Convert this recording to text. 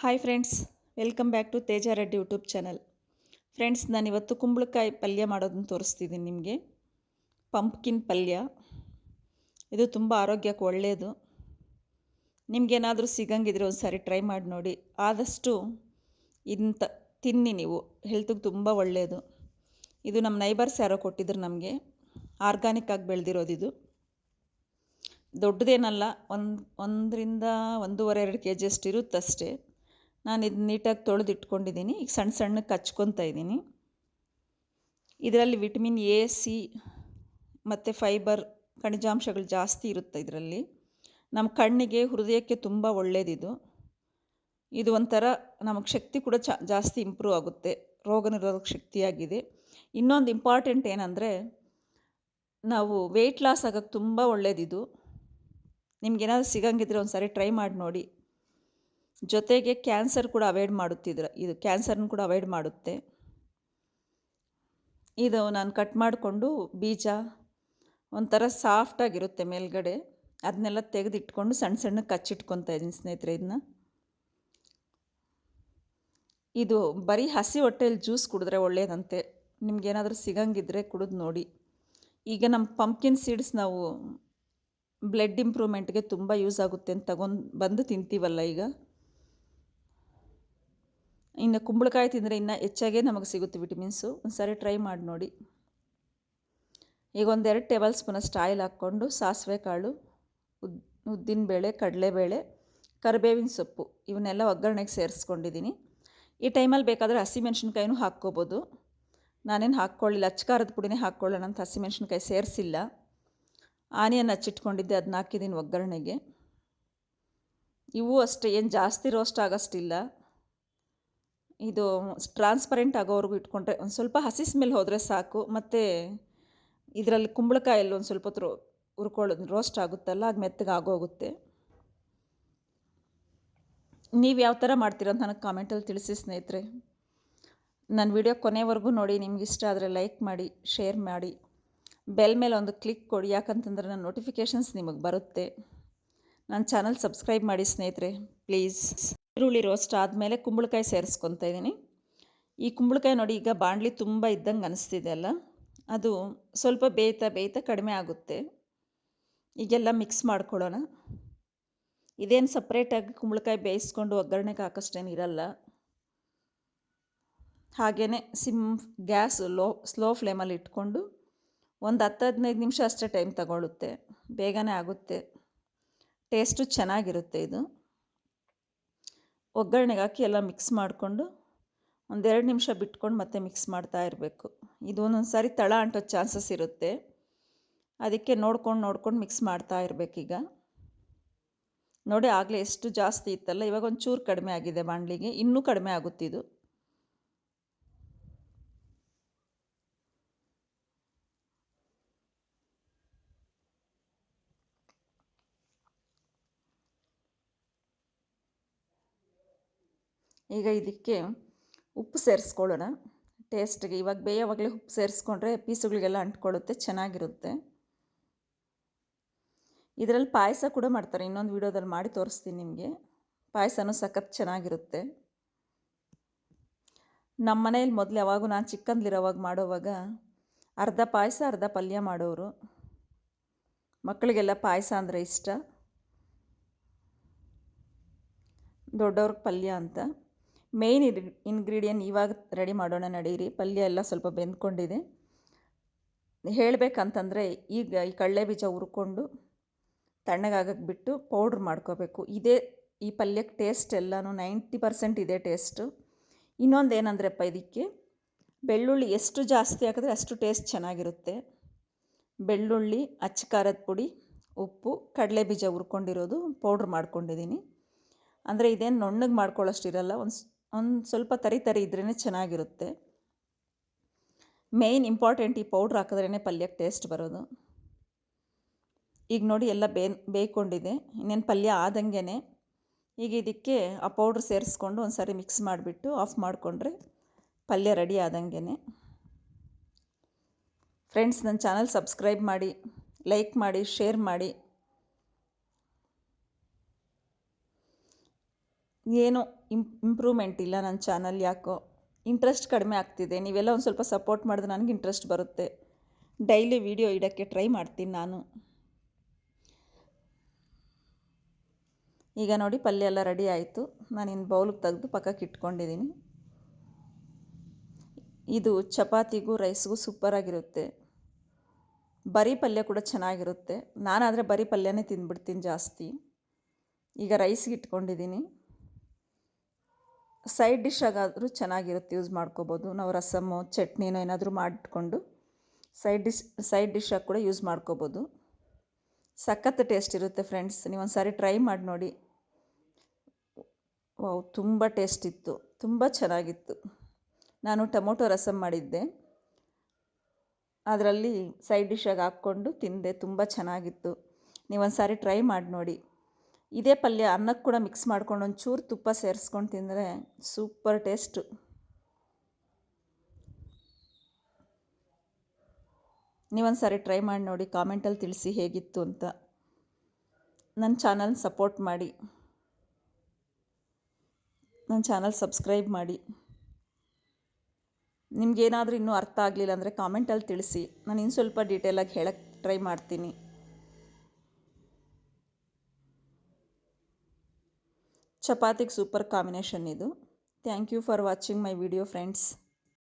Hi friends, welcome back to Teja Reddy YouTube channel. Friends, ನಾನಿವತ್ತು ಕುಂಬಳಕಾಯಿ ಪಲ್ಯ ಮಾಡೋದನ್ನು ತೋರಿಸ್ತಿದ್ದೀನಿ ನಿಮಗೆ. ಪಂಪ್ಕಿನ್ ಪಲ್ಯ. ಇದು ತುಂಬ ಆರೋಗ್ಯಕ್ಕೆ ಒಳ್ಳೆಯದು. ನಿಮಗೇನಾದರೂ ಸಿಗಂಗಿದ್ರೆ ಒಂದು ಸಾರಿ ಟ್ರೈ ಮಾಡಿ ನೋಡಿ. ಆದಷ್ಟು ಇಂಥ ತಿನ್ನಿ ನೀವು, ಹೆಲ್ತಿಗೆ ತುಂಬ ಒಳ್ಳೆಯದು. ಇದು ನಮ್ಮ ನೈಬರ್ಸ್ ಯಾರೋ ಕೊಟ್ಟಿದ್ರು ನಮಗೆ. ಆರ್ಗಾನಿಕ್ ಆಗಿ ಬೆಳೆದಿರೋದಿದು. ದೊಡ್ಡದೇನಲ್ಲ, 1 1.5-2 kg ಅಷ್ಟು ಇರುತ್ತಷ್ಟೇ. ನಾನು ಇದು ನೀಟಾಗಿ ತೊಳೆದು ಇಟ್ಕೊಂಡಿದ್ದೀನಿ. ಈಗ ಸಣ್ಣ ಸಣ್ಣಕ್ಕೆ ಹಚ್ಕೊತಾ ಇದ್ದೀನಿ. ಇದರಲ್ಲಿ ವಿಟಮಿನ್ ಎ, ಸಿ ಮತ್ತು ಫೈಬರ್, ಖನಿಜಾಂಶಗಳು ಜಾಸ್ತಿ ಇರುತ್ತೆ ಇದರಲ್ಲಿ. ನಮ್ಮ ಕಣ್ಣಿಗೆ, ಹೃದಯಕ್ಕೆ ತುಂಬ ಒಳ್ಳೆಯದಿದು. ಇದು ಒಂಥರ ನಮಗೆ ಶಕ್ತಿ ಕೂಡ ಜಾಸ್ತಿ ಇಂಪ್ರೂವ್ ಆಗುತ್ತೆ. ರೋಗ ನಿರೋಧಕ ಶಕ್ತಿಯಾಗಿದೆ. ಇನ್ನೊಂದು ಇಂಪಾರ್ಟೆಂಟ್ ಏನಂದರೆ, ನಾವು ವೆಯ್ಟ್ ಲಾಸ್ ಆಗೋಕ್ಕೆ ತುಂಬ ಒಳ್ಳೆಯದಿದು. ನಿಮ್ಗೇನಾದರೂ ಸಿಗಂಗಿದ್ರೆ ಒಂದು ಸಾರಿ ಟ್ರೈ ಮಾಡಿ ನೋಡಿ. ಜೊತೆಗೆ ಕ್ಯಾನ್ಸರ್ ಕೂಡ ಅವಾಯ್ಡ್ ಮಾಡುತ್ತಿದ್ರೆ, ಇದು ಕ್ಯಾನ್ಸರ್ನ ಕೂಡ ಅವಾಯ್ಡ್ ಮಾಡುತ್ತೆ. ಇದು ನಾನು ಕಟ್ ಮಾಡಿಕೊಂಡು ಬೀಜ ಒಂಥರ ಸಾಫ್ಟಾಗಿರುತ್ತೆ ಮೇಲ್ಗಡೆ, ಅದನ್ನೆಲ್ಲ ತೆಗೆದಿಟ್ಕೊಂಡು ಸಣ್ಣ ಸಣ್ಣಕ್ಕೆ ಹಚ್ಚಿಟ್ಕೊತಾ ಇದ್ದೀನಿ ಸ್ನೇಹಿತರೆ. ಇದು ಬರೀ ಹಸಿ ಹೊಟ್ಟೆಯಲ್ಲಿ ಜ್ಯೂಸ್ ಕುಡಿದ್ರೆ ಒಳ್ಳೆಯದಂತೆ. ನಿಮ್ಗೇನಾದರೂ ಸಿಗಂಗಿದ್ರೆ ಕುಡಿದು ನೋಡಿ. ಈಗ ನಮ್ಮ ಪಂಪ್ಕಿನ್ ಸೀಡ್ಸ್ ನಾವು ಬ್ಲಡ್ ಇಂಪ್ರೂವ್ಮೆಂಟ್ಗೆ ತುಂಬ ಯೂಸ್ ಆಗುತ್ತೆ ಅಂತ ಬಂದು ತಿಂತೀವಲ್ಲ ಈಗ. ಇನ್ನು ಕುಂಬಳಕಾಯಿ ತಿಂದರೆ ಇನ್ನೂ ಹೆಚ್ಚಾಗೇ ನಮಗೆ ಸಿಗುತ್ತೆ ವಿಟಮಿನ್ಸು. ಒಂದು ಸಾರಿ ಟ್ರೈ ಮಾಡಿ ನೋಡಿ. ಈಗ 1-2 ಟೇಬಲ್ ಸ್ಪೂನಷ್ಟು ಆಯಿಲ್ ಹಾಕ್ಕೊಂಡು ಸಾಸಿವೆ ಕಾಳು, ಉದ್ದಿನಬೇಳೆ, ಕಡಲೆಬೇಳೆ, ಕರಿಬೇವಿನ ಸೊಪ್ಪು ಇವನ್ನೆಲ್ಲ ಒಗ್ಗರಣೆಗೆ ಸೇರಿಸ್ಕೊಂಡಿದ್ದೀನಿ. ಈ ಟೈಮಲ್ಲಿ ಬೇಕಾದರೆ ಹಸಿಮೆಣ್ಸಿನ್ಕಾಯಿನೂ ಹಾಕ್ಕೋಬೋದು. ನಾನೇನು ಹಾಕ್ಕೊಳ್ಳಿಲ್ಲ, ಅಚ್ಕಾರದ ಪುಡಿನೇ ಹಾಕ್ಕೊಳ್ಳೋಣ ಅಂತ ಹಸಿಮೆಣ್ಸಿನ್ಕಾಯಿ ಸೇರಿಸಿಲ್ಲ. ಆನಿಯನ್ ಹಚ್ಚಿಟ್ಕೊಂಡಿದ್ದೆ, ಅದನ್ನ ಹಾಕಿದ್ದೀನಿ ಒಗ್ಗರಣೆಗೆ. ಇವು ಅಷ್ಟೇ, ಏನು ಜಾಸ್ತಿ ರೋಸ್ಟ್ ಆಗೋಷ್ಟಿಲ್ಲ. ಇದು ಟ್ರಾನ್ಸ್ಪರೆಂಟ್ ಆಗೋವರೆಗೂ ಇಟ್ಕೊಂಡ್ರೆ, ಒಂದು ಸ್ವಲ್ಪ ಹಸಿ ಸ್ಮೆಲ್ ಹೋದರೆ ಸಾಕು. ಮತ್ತು ಇದರಲ್ಲಿ ಕುಂಬಳಕಾಯಲ್ಲಿ ಒಂದು ಸ್ವಲ್ಪ ಹೊತ್ತು ಹುರ್ಕೊಳ್ಳೋದು, ರೋಸ್ಟ್ ಆಗುತ್ತಲ್ಲ, ಅದು ಮೆತ್ತಗೆ ಆಗೋಗುತ್ತೆ. ನೀವು ಯಾವ ಥರ ಮಾಡ್ತೀರ ಅಂತ ನನಗೆ ಕಾಮೆಂಟಲ್ಲಿ ತಿಳಿಸಿ ಸ್ನೇಹಿತರೆ. ನನ್ನ ವಿಡಿಯೋ ಕೊನೆವರೆಗೂ ನೋಡಿ. ನಿಮ್ಗೆ ಇಷ್ಟ ಆದರೆ ಲೈಕ್ ಮಾಡಿ, ಶೇರ್ ಮಾಡಿ, ಬೆಲ್ ಮೇಲೆ ಒಂದು ಕ್ಲಿಕ್ ಕೊಡಿ. ಯಾಕಂತಂದರೆ ನನ್ನ ನೋಟಿಫಿಕೇಷನ್ಸ್ ನಿಮಗೆ ಬರುತ್ತೆ. ನನ್ನ ಚಾನಲ್ ಸಬ್ಸ್ಕ್ರೈಬ್ ಮಾಡಿ ಸ್ನೇಹಿತರೆ, ಪ್ಲೀಸ್. ಈರುಳ್ಳಿ ರೋಸ್ಟ್ ಆದಮೇಲೆ ಕುಂಬಳಕಾಯಿ ಸೇರಿಸ್ಕೊತಾ ಇದ್ದೀನಿ. ಈ ಕುಂಬಳಕಾಯಿ ನೋಡಿ, ಈಗ ಬಾಣಲಿ ತುಂಬ ಇದ್ದಂಗೆ ಅನಿಸ್ತಿದೆ ಅಲ್ಲ, ಅದು ಸ್ವಲ್ಪ ಬೇಯ್ತಾ ಕಡಿಮೆ ಆಗುತ್ತೆ. ಈಗೆಲ್ಲ ಮಿಕ್ಸ್ ಮಾಡ್ಕೊಳ್ಳೋಣ. ಇದೇನು ಸಪ್ರೇಟಾಗಿ ಕುಂಬಳಕಾಯಿ ಬೇಯಿಸ್ಕೊಂಡು ಒಗ್ಗರಣೆಗೆ ಹಾಕೋಷ್ಟೇನು ಇರಲ್ಲ. ಹಾಗೆಯೇ ಗ್ಯಾಸ್ ಸ್ಲೋ ಫ್ಲೇಮಲ್ಲಿ ಇಟ್ಕೊಂಡು ಒಂದು 10-15 ನಿಮಿಷ ಅಷ್ಟೇ ಟೈಮ್ ತಗೊಳ್ಳುತ್ತೆ. ಬೇಗನೆ ಆಗುತ್ತೆ, ಟೇಸ್ಟು ಚೆನ್ನಾಗಿರುತ್ತೆ. ಇದು ಒಗ್ಗರಣೆಗೆ ಹಾಕಿ ಎಲ್ಲ ಮಿಕ್ಸ್ ಮಾಡಿಕೊಂಡು 1-2 ನಿಮಿಷ ಬಿಟ್ಕೊಂಡು ಮತ್ತೆ ಮಿಕ್ಸ್ ಮಾಡ್ತಾ ಇರಬೇಕು. ಇದು ಒಂದೊಂದು ಸಾರಿ ತಳ ಅಂಟೋ ಚಾನ್ಸಸ್ ಇರುತ್ತೆ. ಅದಕ್ಕೆ ನೋಡ್ಕೊಂಡು ಮಿಕ್ಸ್ ಮಾಡ್ತಾ ಇರಬೇಕೀಗ. ನೋಡಿ, ಆಗಲೇ ಎಷ್ಟು ಜಾಸ್ತಿ ಇತ್ತಲ್ಲ, ಇವಾಗ ಒಂಚೂರು ಕಡಿಮೆ ಆಗಿದೆ ಬಾಣಲಿಗೆ. ಇನ್ನೂ ಕಡಿಮೆ ಆಗುತ್ತಿದು. ಈಗ ಇದಕ್ಕೆ ಉಪ್ಪು ಸೇರಿಸ್ಕೊಳ್ಳೋಣ ಟೇಸ್ಟ್ಗೆ. ಇವಾಗ ಬೇಯೋವಾಗಲೇ ಉಪ್ಪು ಸೇರಿಸ್ಕೊಂಡ್ರೆ ಪೀಸುಗಳಿಗೆಲ್ಲ ಅಂಟ್ಕೊಳ್ಳುತ್ತೆ, ಚೆನ್ನಾಗಿರುತ್ತೆ. ಇದರಲ್ಲಿ ಪಾಯಸ ಕೂಡ ಮಾಡ್ತಾರೆ, ಇನ್ನೊಂದು ವಿಡಿಯೋದಲ್ಲಿ ಮಾಡಿ ತೋರಿಸ್ತೀನಿ ನಿಮಗೆ. ಪಾಯಸನೂ ಸಖತ್ ಚೆನ್ನಾಗಿರುತ್ತೆ. ನಮ್ಮ ಮನೇಲಿ ಮೊದಲು ಯಾವಾಗೂ ನಾನು ಚಿಕ್ಕಂದಿರೋವಾಗ ಮಾಡೋವಾಗ ಅರ್ಧ ಪಾಯಸ ಅರ್ಧ ಪಲ್ಯ ಮಾಡೋರು. ಮಕ್ಕಳಿಗೆಲ್ಲ ಪಾಯಸ ಅಂದರೆ ಇಷ್ಟ, ದೊಡ್ಡವ್ರಿಗೆ ಪಲ್ಯ ಅಂತ. ಮೇಯ್ನ್ ಇಂಗ್ರೀಡಿಯೆಂಟ್ ಇವಾಗ ರೆಡಿ ಮಾಡೋಣ ನಡೀರಿ. ಪಲ್ಯ ಎಲ್ಲ ಸ್ವಲ್ಪ ಬೆಂದ್ಕೊಂಡಿದೆ. ಹೇಳಬೇಕಂತಂದರೆ, ಈಗ ಈ ಕಡಲೆ ಬೀಜ ಹುರ್ಕೊಂಡು ತಣ್ಣಗಾಗಕ್ಕೆ ಬಿಟ್ಟು ಪೌಡ್ರ್ ಮಾಡ್ಕೋಬೇಕು. ಈ ಪಲ್ಯಕ್ಕೆ ಟೇಸ್ಟ್ ಎಲ್ಲನೂ 90% ಇದೇ ಟೇಸ್ಟು. ಇನ್ನೊಂದು ಏನಂದ್ರಪ್ಪ, ಇದಕ್ಕೆ ಬೆಳ್ಳುಳ್ಳಿ ಎಷ್ಟು ಜಾಸ್ತಿ ಹಾಕಿದ್ರೆ ಅಷ್ಟು ಟೇಸ್ಟ್ ಚೆನ್ನಾಗಿರುತ್ತೆ. ಬೆಳ್ಳುಳ್ಳಿ, ಅಚ್ಚ ಖಾರದ ಪುಡಿ, ಉಪ್ಪು, ಕಡಲೆ ಬೀಜ ಹುರ್ಕೊಂಡಿರೋದು ಪೌಡ್ರ್ ಮಾಡ್ಕೊಂಡಿದ್ದೀನಿ. ಅಂದರೆ ಇದೇನು ನುಣ್ಣಗೆ ಮಾಡ್ಕೊಳ್ಳೋಷ್ಟಿರಲ್ಲ, ಒಂದು ಸ್ವಲ್ಪ ತರಿ ಇದ್ರೇ ಚೆನ್ನಾಗಿರುತ್ತೆ. ಮೇಯ್ನ್ ಇಂಪಾರ್ಟೆಂಟ್, ಈ ಪೌಡ್ರ್ ಹಾಕಿದ್ರೇ ಪಲ್ಯಕ್ಕೆ ಟೇಸ್ಟ್ ಬರೋದು. ಈಗ ನೋಡಿ, ಎಲ್ಲ ಬೇಯ್ಕೊಂಡಿದೆ. ಇನ್ನೇನು ಪಲ್ಯ ಆದಂಗೆ. ಈಗ ಇದಕ್ಕೆ ಆ ಪೌಡ್ರ್ ಸೇರಿಸ್ಕೊಂಡು ಒಂದು ಸಾರಿ ಮಿಕ್ಸ್ ಮಾಡಿಬಿಟ್ಟು ಆಫ್ ಮಾಡಿಕೊಂಡ್ರೆ ಪಲ್ಯ ರೆಡಿ ಆದಂಗೆ. ಫ್ರೆಂಡ್ಸ್, ನನ್ನ ಚಾನಲ್ ಸಬ್ಸ್ಕ್ರೈಬ್ ಮಾಡಿ, ಲೈಕ್ ಮಾಡಿ, ಶೇರ್ ಮಾಡಿ. ಏನೋ ಇಂಪ್ರೂವ್ಮೆಂಟ್ ಇಲ್ಲ ನನ್ನ ಚಾನಲ್. ಯಾಕೋ ಇಂಟ್ರೆಸ್ಟ್ ಕಡಿಮೆ ಆಗ್ತಿದೆ. ನೀವೆಲ್ಲ ಒಂದು ಸ್ವಲ್ಪ ಸಪೋರ್ಟ್ ಮಾಡಿದ್ರೆ ನನಗೆ ಇಂಟ್ರೆಸ್ಟ್ ಬರುತ್ತೆ. ಡೈಲಿ ವಿಡಿಯೋ ಇಡೋಕ್ಕೆ ಟ್ರೈ ಮಾಡ್ತೀನಿ ನಾನು. ಈಗ ನೋಡಿ ಪಲ್ಯ ಎಲ್ಲ ರೆಡಿ ಆಯಿತು. ನಾನಿನ್ನು ಬೌಲಿಗೆ ತೆಗೆದು ಪಕ್ಕಕ್ಕೆ ಇಟ್ಕೊಂಡಿದ್ದೀನಿ. ಇದು ಚಪಾತಿಗೂ ರೈಸ್ಗೂ ಸೂಪರಾಗಿರುತ್ತೆ. ಬರೀ ಪಲ್ಯ ಕೂಡ ಚೆನ್ನಾಗಿರುತ್ತೆ. ನಾನಾದರೆ ಬರೀ ಪಲ್ಯನೇ ತಿಂದ್ಬಿಡ್ತೀನಿ ಜಾಸ್ತಿ. ಈಗ ರೈಸ್ಗೆ ಇಟ್ಕೊಂಡಿದ್ದೀನಿ. ಸೈಡ್ ಡಿಶ್ ಆಗಾದರೂ ಚೆನ್ನಾಗಿರುತ್ತೆ, ಯೂಸ್ ಮಾಡ್ಕೋಬೋದು. ನಾವು ರಸಮ್ಮು ಚಟ್ನಿನೋ ಏನಾದರೂ ಮಾಡಿಟ್ಕೊಂಡು ಸೈಡ್ ಡಿಶ್ಶಾಗಿ ಕೂಡ ಯೂಸ್ ಮಾಡ್ಕೋಬೋದು. ಸಖತ್ ಟೇಸ್ಟ್ ಇರುತ್ತೆ ಫ್ರೆಂಡ್ಸ್. ನೀವೊಂದು ಸಾರಿ ಟ್ರೈ ಮಾಡಿ ನೋಡಿ. ವಾವ್, ತುಂಬ ಟೇಸ್ಟ್ ಇತ್ತು, ತುಂಬ ಚೆನ್ನಾಗಿತ್ತು. ನಾನು ಟೊಮೊಟೊ ರಸಮ್ ಮಾಡಿದ್ದೆ, ಅದರಲ್ಲಿ ಸೈಡ್ ಡಿಶ್ಶಾಗಿ ಹಾಕ್ಕೊಂಡು ತಿಂದೆ. ತುಂಬ ಚೆನ್ನಾಗಿತ್ತು. ನೀವೊಂದು ಸಾರಿ ಟ್ರೈ ಮಾಡಿ ನೋಡಿ. ಇದೇ ಪಲ್ಯ ಅನ್ನಕ್ಕೆ ಕೂಡ ಮಿಕ್ಸ್ ಮಾಡ್ಕೊಂಡು ಒಂಚೂರು ತುಪ್ಪ ಸೇರಿಸ್ಕೊಂಡು ತಿಂದರೆ ಸೂಪರ್ ಟೇಸ್ಟು. ನೀವೊಂದು ಸಾರಿ ಟ್ರೈ ಮಾಡಿ ನೋಡಿ, ಕಾಮೆಂಟಲ್ಲಿ ತಿಳಿಸಿ ಹೇಗಿತ್ತು ಅಂತ. ನನ್ನ ಚಾನಲ್ ಸಪೋರ್ಟ್ ಮಾಡಿ, ನನ್ನ ಚಾನಲ್ ಸಬ್ಸ್ಕ್ರೈಬ್ ಮಾಡಿ. ನಿಮಗೇನಾದರೂ ಇನ್ನೂ ಅರ್ಥ ಆಗಲಿಲ್ಲ ಅಂದರೆ ಕಾಮೆಂಟಲ್ಲಿ ತಿಳಿಸಿ, ನಾನು ಇನ್ನು ಸ್ವಲ್ಪ ಡೀಟೇಲಾಗಿ ಹೇಳಕ್ಕೆ ಟ್ರೈ ಮಾಡ್ತೀನಿ. ಚಪಾತಿಗೆ ಸೂಪರ್ ಕಾಂಬಿನೇಷನ್ ಇದು. Thank you for watching my video friends.